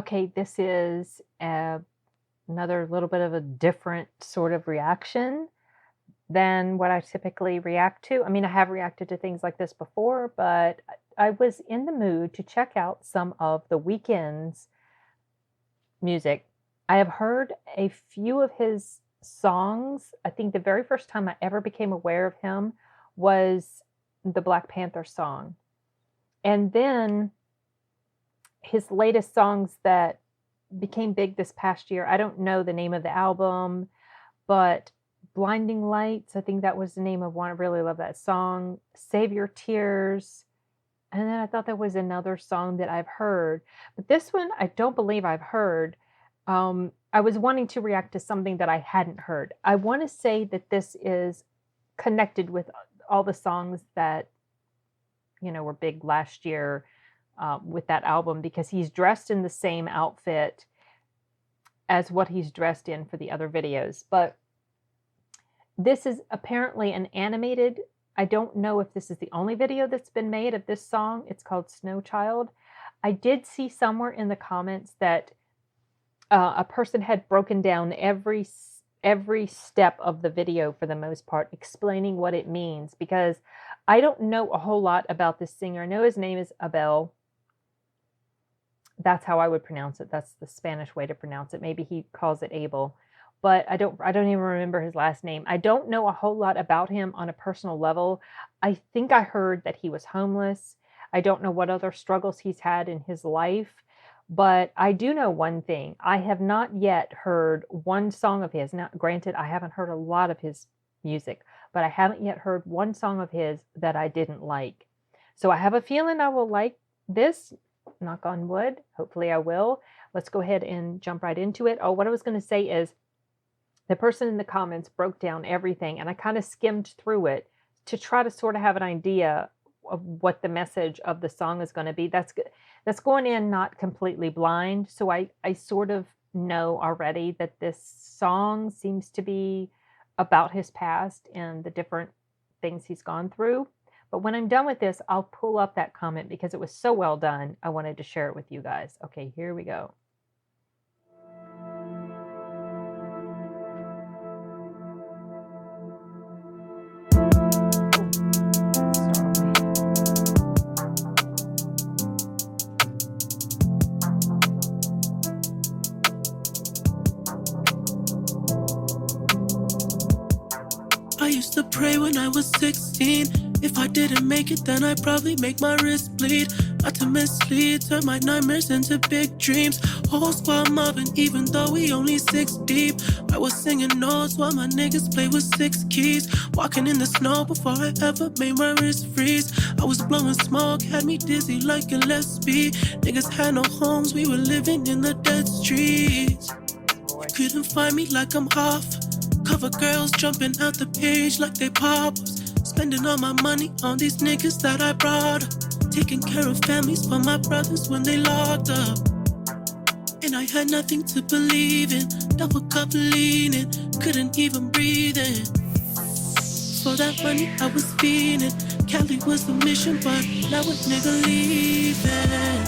Okay, this is another little bit of a different sort of reaction than what I typically react to. I mean, I have reacted to things like this before, but I was in the mood to check out some of the Weeknd's music. I have heard a few of his songs. I think the very first time I ever became aware of him was the Black Panther song. And then his latest songs that became big this past year, I don't know the name of the album, but Blinding Lights, I think that was the name of one. I really love that song. Save Your Tears. And then I thought there was another song that I've heard, but this one I don't believe I've heard. I was wanting to react to something that I hadn't heard. I want to say that this is connected with all the songs that, were big last year with that album, because he's dressed in the same outfit as what he's dressed in for the other videos. But this is apparently an animated. I don't know if this is the only video that's been made of this song. It's called Snowchild. I did see somewhere in the comments that a person had broken down every step of the video for the most part, explaining what it means, because I don't know a whole lot about this singer. I know his name is Abel. That's how I would pronounce it. That's the Spanish way to pronounce it. Maybe he calls it Abel, but I don't even remember his last name. I don't know a whole lot about him on a personal level. I think I heard that he was homeless. I don't know what other struggles he's had in his life, but I do know one thing. I have not yet heard one song of his. Now, granted, I haven't heard a lot of his music, but I haven't yet heard one song of his that I didn't like. So I have a feeling I will like this. Knock on wood. Hopefully I will. Let's go ahead and jump right into it. Oh, what I was going to say is the person in the comments broke down everything, and I kind of skimmed through it to try to sort of have an idea of what the message of the song is going to be. That's going in not completely blind. So I sort of know already that this song seems to be about his past and the different things he's gone through. But when I'm done with this, I'll pull up that comment because it was so well done. I wanted to share it with you guys. Okay, here we go. I used to pray when I was 16. If I didn't make it, then I'd probably make my wrist bleed. Not to mislead, turn my nightmares into big dreams. Whole squad mobbing, even though we only 6 deep. I was singing notes while my niggas play with 6 keys. Walking in the snow before I ever made my wrist freeze. I was blowing smoke, had me dizzy like Gillespie. Niggas had no homes, we were living in the dead streets. Couldn't find me like I'm off. Cover girls jumping out the page like they pop-ups. Spending all my money on these niggas that I brought up. Taking care of families for my brothers when they locked up. And I had nothing to believe in. Double cup leaning, couldn't even breathe in. For that money I was feeling. Cali was the mission, but now a nigga leaving.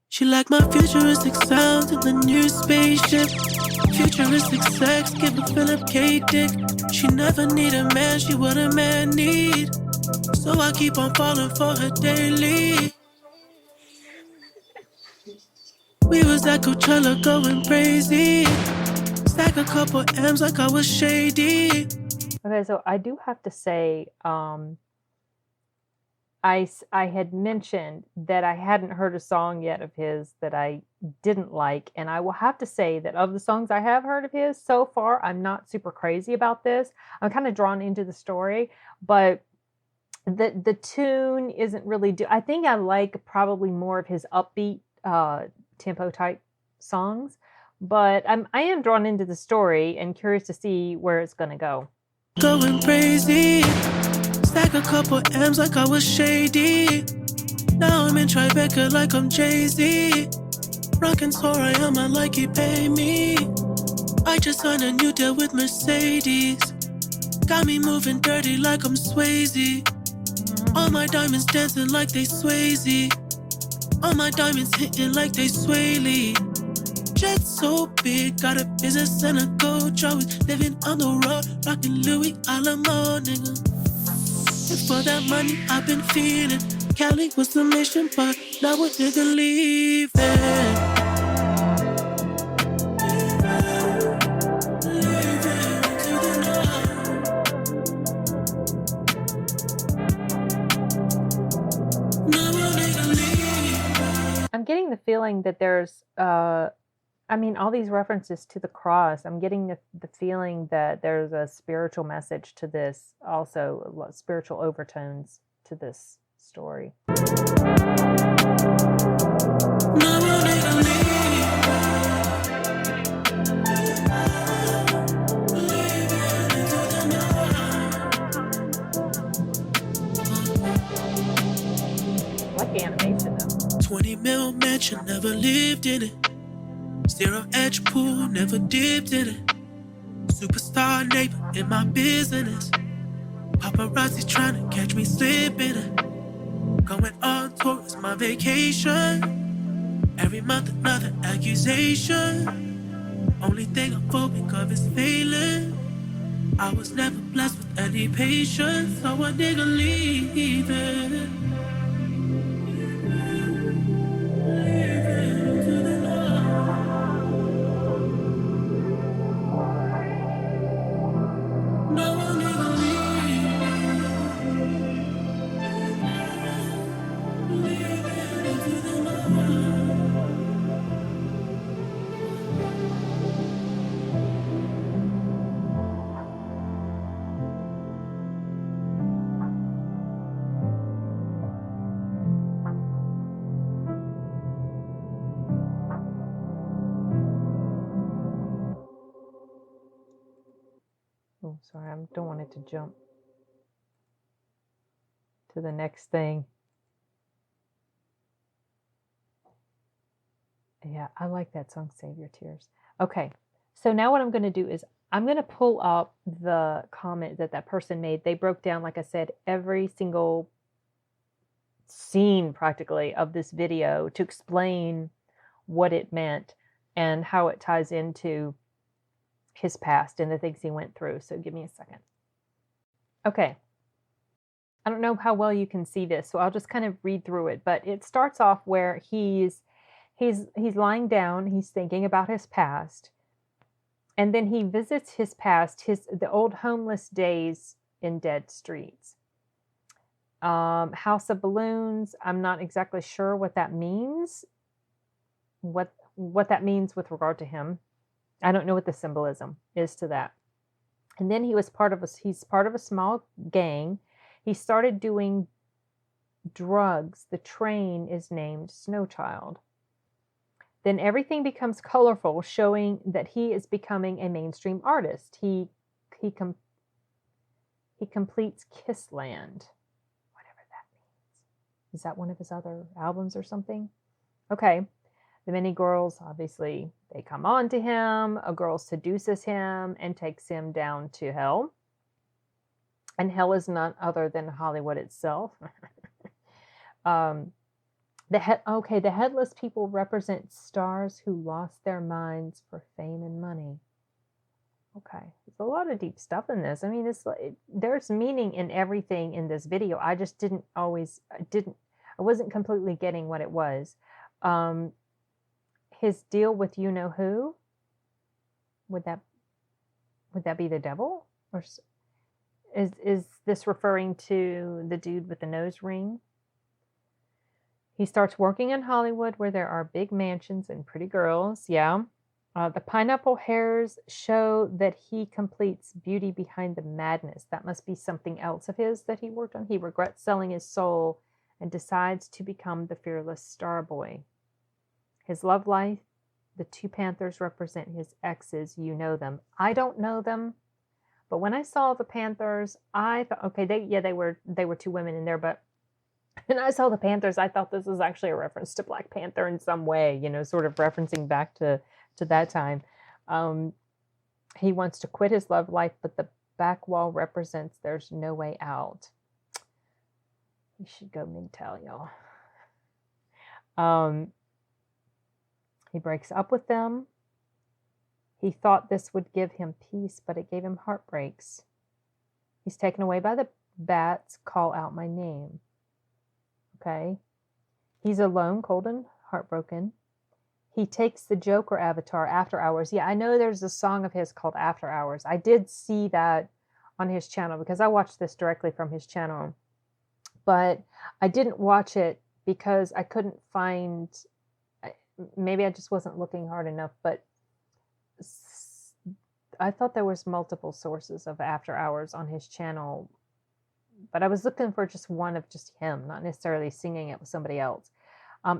She like my futuristic sound in the new spaceship. Futuristic sex, give a Philip K dick. She never need a man, she what a man need. So I keep on falling for her daily. We was at Coachella going crazy. Stack a couple M's like I was shady. Okay, so I do have to say, I had mentioned that I hadn't heard a song yet of his that I didn't like, and I will have to say that of the songs I have heard of his so far, I'm not super crazy about this. I'm kind of drawn into the story, but the tune isn't really I think I like probably more of his upbeat tempo type songs, but I am drawn into the story and curious to see where it's going to go. going crazy. Stack a couple M's like I was shady. Now I'm in Tribeca like I'm Jay-Z. Rockin' Sora, I like he pay me. I just signed a new deal with Mercedes. Got me moving dirty like I'm Swayze. All my diamonds dancing like they Swayze. All my diamonds hitting like they Swaley. Jet so big, got a business and a coach. Always living on the road, rockin' Louis Alamo, nigga. And for that money, I've been feeling. Cali was the mission, but now a nigga leaving. I'm getting the feeling that there's, I mean, all these references to the cross, I'm getting the feeling that there's a spiritual message to this, also spiritual overtones to this story. I like the animation though. 20 mil mansion, never lived in it. Zero edge pool, never dipped in it. Superstar neighbor in my business. Paparazzi trying to catch me slipping it. Going on tour is my vacation. Every month another accusation. Only thing I'm phobic of is failing. I was never blessed with any patience, so a nigga leaving. Oh, sorry, I don't want it to jump to the next thing. Yeah, I like that song, Save Your Tears. Okay, so now what I'm going to do is I'm going to pull up the comment that person made. They broke down, like I said, every single scene practically of this video to explain what it meant and how it ties into his past and the things he went through. So give me a second. Okay. I don't know how well you can see this, so I'll just kind of read through it. But it starts off where he's lying down, he's thinking about his past, and then he visits his past, the old homeless days in dead streets. House of Balloons, I'm not exactly sure what that means. What that means with regard to him. I don't know what the symbolism is to that. And then he's part of a small gang. He started doing drugs. The train is named Snowchild. Then everything becomes colorful, showing that he is becoming a mainstream artist. He completes Kissland, whatever that means. Is that one of his other albums or something? Okay. The many girls, obviously, they come on to him. A girl seduces him and takes him down to hell. And hell is none other than Hollywood itself. The headless people represent stars who lost their minds for fame and money. Okay, there's a lot of deep stuff in this. I mean, there's meaning in everything in this video. I just I wasn't completely getting what it was. His deal with you know who, would that be the devil, or is this referring to the dude with the nose ring? He starts working in Hollywood where there are big mansions and pretty girls. Yeah. The pineapple hairs show that he completes Beauty Behind the Madness. That must be something else of his that he worked on. He regrets selling his soul and decides to become the fearless star boy. His love life, the two panthers represent his exes. You know them. I don't know them, But when I saw the Panthers, I thought, okay, they were two women in there, but when I saw the Panthers, I thought this was actually a reference to Black Panther in some way, sort of referencing back to that time. Um, he wants to quit his love life, but the back wall represents there's no way out. You should go MGTOW, y'all. He breaks up with them. He thought this would give him peace, but it gave him heartbreaks. He's taken away by the bats. Call out my name. Okay. He's alone, cold, and heartbroken. He takes the Joker avatar, After Hours. Yeah, I know there's a song of his called After Hours. I did see that on his channel because I watched this directly from his channel. But I didn't watch it because I couldn't find, maybe I just wasn't looking hard enough, but I thought there was multiple sources of After Hours on his channel, but I was looking for just one of just him, not necessarily singing it with somebody else.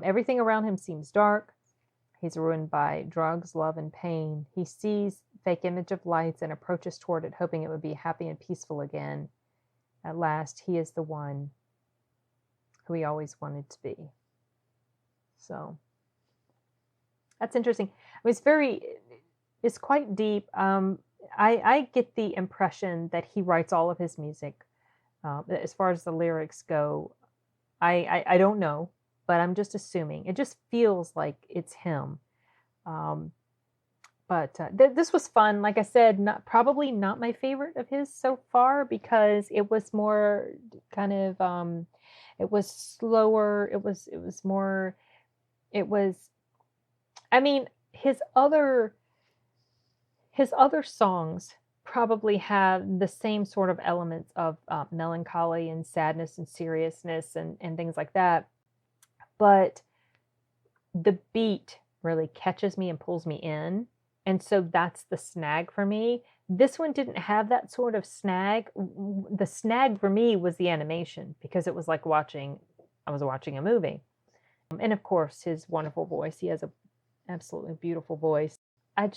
Everything around him seems dark. He's ruined by drugs, love, and pain. He sees fake image of lights and approaches toward it, hoping it would be happy and peaceful again. At last, he is the one who he always wanted to be. So that's interesting. It's quite deep. I get the impression that he writes all of his music. As far as the lyrics go, I don't know, but I'm just assuming. It just feels like it's him. But this was fun. Like I said, probably not my favorite of his so far because it was more kind of, it was slower. I mean, his other songs probably have the same sort of elements of melancholy and sadness and seriousness and things like that. But the beat really catches me and pulls me in. And so that's the snag for me. This one didn't have that sort of snag. The snag for me was the animation because it was like I was watching a movie. And of course, his wonderful voice. He has a absolutely beautiful voice. I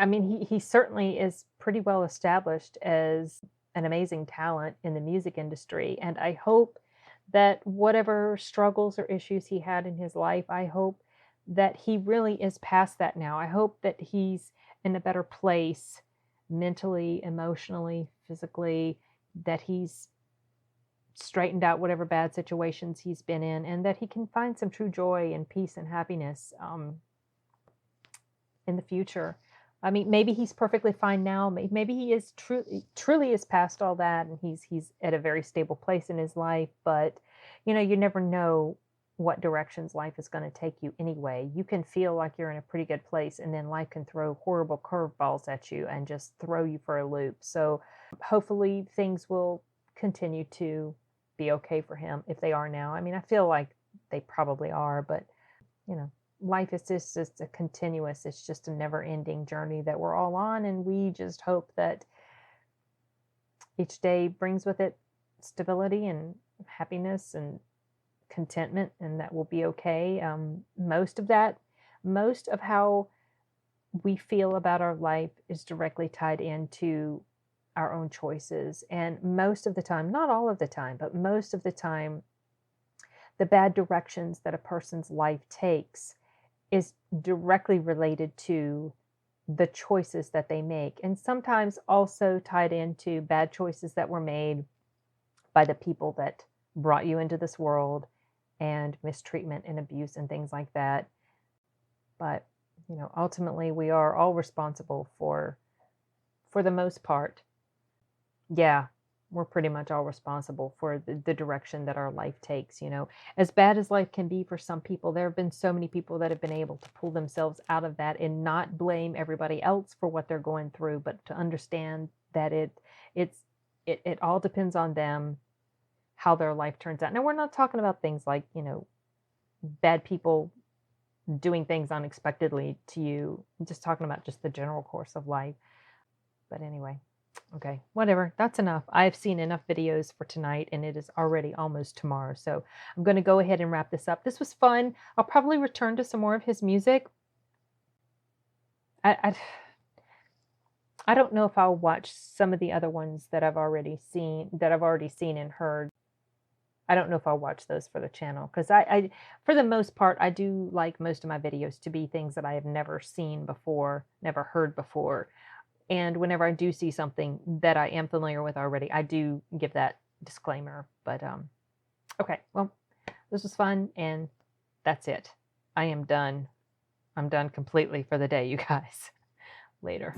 mean, he certainly is pretty well established as an amazing talent in the music industry. And I hope that whatever struggles or issues he had in his life, I hope that he really is past that now. I hope that he's in a better place mentally, emotionally, physically, that he's straightened out whatever bad situations he's been in, and that he can find some true joy and peace and happiness in the future. I mean, maybe he's perfectly fine now. Maybe he is truly is past all that, and he's at a very stable place in his life. But you never know what directions life is going to take you anyway. You can feel like you're in a pretty good place, and then life can throw horrible curveballs at you and just throw you for a loop. So hopefully things will continue to be okay for him if they are now. I mean, I feel like they probably are, but life is just it's just a never-ending journey that we're all on, and we just hope that each day brings with it stability and happiness and contentment, and that will be okay. Most of how we feel about our life is directly tied into our own choices, and most of the time, not all of the time, but most of the time, the bad directions that a person's life takes is directly related to the choices that they make, and sometimes also tied into bad choices that were made by the people that brought you into this world, and mistreatment and abuse and things like that. But ultimately we are all responsible for the most part. Yeah, we're pretty much all responsible for the direction that our life takes. As bad as life can be for some people, there have been so many people that have been able to pull themselves out of that and not blame everybody else for what they're going through, but to understand that it all depends on them, how their life turns out. Now, we're not talking about things like, bad people doing things unexpectedly to you. I'm just talking about just the general course of life. But anyway. Okay, whatever. That's enough. I've seen enough videos for tonight, and it is already almost tomorrow. So I'm going to go ahead and wrap this up. This was fun. I'll probably return to some more of his music. I I don't know if I'll watch some of the other ones that I've already seen and heard. I don't know if I'll watch those for the channel because for the most part, I do like most of my videos to be things that I have never seen before, never heard before. And whenever I do see something that I am familiar with already, I do give that disclaimer. But okay, well, this was fun, and that's it. I am done. I'm done completely for the day, you guys. Later.